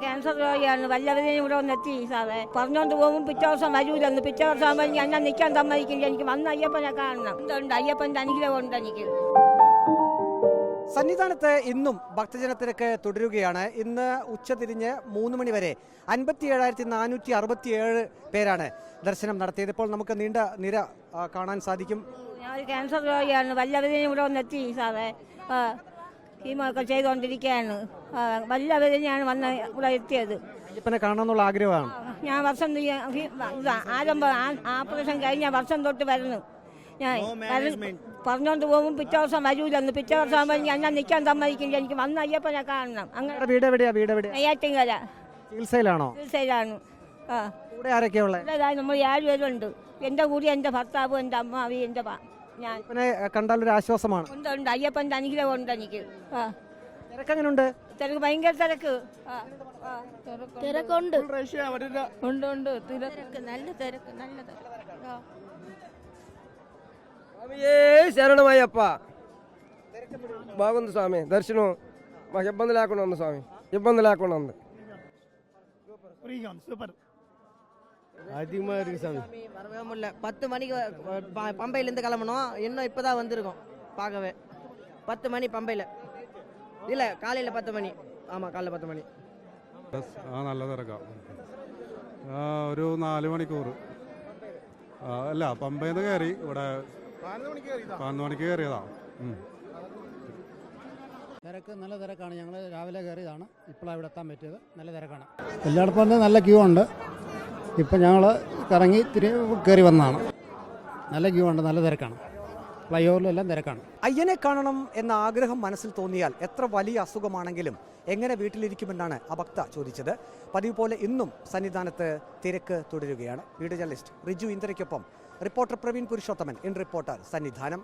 Cancer രോഗിയാണ്. വല്ലവരെയും ഇവിടെ ഒന്ന് എത്തി സാറേ. പറഞ്ഞോണ്ട് പോകും പിറ്റേ ദിവസം വരൂലെന്ന്. പിറ്റേ ദിവസം ആകുമ്പോൾ എനിക്ക് എന്നെ നിൽക്കാൻ സമ്മതിക്കില്ല. എനിക്ക് വന്ന് അയ്യപ്പനെ കാണണം. എന്തുണ്ട് അയ്യപ്പൻ്റെ അനുഗ്രഹം ഉണ്ട് എനിക്ക്. സന്നിധാനത്ത് ഇന്നും ഭക്തജനത്തിരക്ക് തുടരുകയാണ്. ഇന്ന് ഉച്ചതിരിഞ്ഞ് 3 മണി വരെ 57,467 പേരാണ് ദർശനം നടത്തിയത്. ഇപ്പോൾ നമുക്ക് നീണ്ട നിര കാണാൻ സാധിക്കും. ഞാൻ ഒരു ക്യാൻസർ രോഗിയാണ്. വല്ലവരെയും ഇവിടെ ഒന്ന് എത്തി സാറേ. കീമൊക്കെ ചെയ്തുകൊണ്ടിരിക്കുകയാണ്. വല്ലവരെയും ഞാൻ വന്ന് ഇവിടെ എത്തിയത്. അയ്യപ്പനെ കാണണമെന്നുള്ള ആഗ്രഹമാണ്. ഞാൻ വർഷം ആരംഭം ഓപ്പറേഷൻ കഴിഞ്ഞ വർഷം തൊട്ട് വരുന്നു. ഞാൻ പറഞ്ഞോണ്ട് പോകും പിറ്റേ ദിവസം വരൂലെന്ന്. പിറ്റേ ദിവസം ആകുമ്പോൾ എനിക്ക് എന്നെ നിൽക്കാൻ സമ്മതിക്കില്ല. എനിക്ക് വന്ന് അയ്യപ്പനെ കാണണം. അങ്ങനെ വീട് എവിടെയാ? വീട് എവിടെയാ? നെയ്യാറ്റിൻകര. ചികിത്സയിലാണോ? ചികിത്സയിലാണ്. കൂടെ ആരൊക്കെയാ ഉള്ളത്? നമ്മൾ 7 പേരുണ്ട്. എൻ്റെ കൂടി എൻ്റെ ഭർത്താവും എൻ്റെ അമ്മാവി എൻ്റെ ഞാൻ. കണ്ടാൽ ഒരു ആശ്വാസമാണ്. ഉണ്ട് അയ്യപ്പൻ്റെ അനുഗ്രഹം ഉണ്ട് എനിക്ക്. തിരക്കെങ്ങനുണ്ട്? തിരക്ക് ഭയങ്കര തിരക്ക്. തിരക്കുണ്ട്. ഉണ്ട് തിരക്ക്. നല്ല തിരക്ക്. നല്ല തിരക്ക്. శరణమయ్యప్ప బాగుంది స్వామి. దర్శనం మాకు ఇబ్బంది లేకుండా ఉంది స్వామి. ఇబ్బంది లేకుండా ఉంది. சூப்பர். அதிகமாக இருக்குது சாமி. வரவே முடியல. 10 மணிக்கு பம்பையிலேருந்து கிளம்பணும். இன்னும் இப்போ தான் வந்திருக்கோம் பார்க்கவே. 10 மணி பம்பையில் இல்லை, காலையில் 10 மணி. ஆமாம், காலையில் 10 മണി. നല്ല തിരക്കാം. ഒരു 4 മണിക്കൂർ. അല്ല, പമ്പയിൽ നിന്ന് കയറി ഇവിടെ 11 മണിക്ക് കയറിയതാ. തിരക്ക് നല്ല തിരക്കാണ്. ഞങ്ങൾ രാവിലെ കയറിയതാണ്. ഇപ്പോഴാണ് ഇവിടെ എത്താൻ പറ്റിയത്. നല്ല തിരക്കാണ്. എല്ലായിടത്തും നല്ല ക്യൂ ഉണ്ട്. ഇപ്പം ഞങ്ങൾ കറങ്ങി കയറി വന്നതാണ്. നല്ല ക്യൂ ഉണ്ട്, നല്ല തിരക്കാണ്. ഫ്ലൈ ഓവറിലെല്ലാം തിരക്കാണ്. അയ്യനെ കാണണം എന്ന ആഗ്രഹം മനസ്സിൽ തോന്നിയാൽ എത്ര വലിയ അസുഖമാണെങ്കിലും എങ്ങനെ വീട്ടിലിരിക്കുമെന്നാണ് ആ ഭക്ത ചോദിച്ചത്. പതിവ് പോലെ ഇന്നും സന്നിധാനത്ത് തിരക്ക് തുടരുകയാണ്. വീഡിയോ ജേർണലിസ്റ്റ് റിജു ഇന്ദിരയ്ക്കൊപ്പം reporter Praveen Purushothaman, in reporter, Sannidhanam.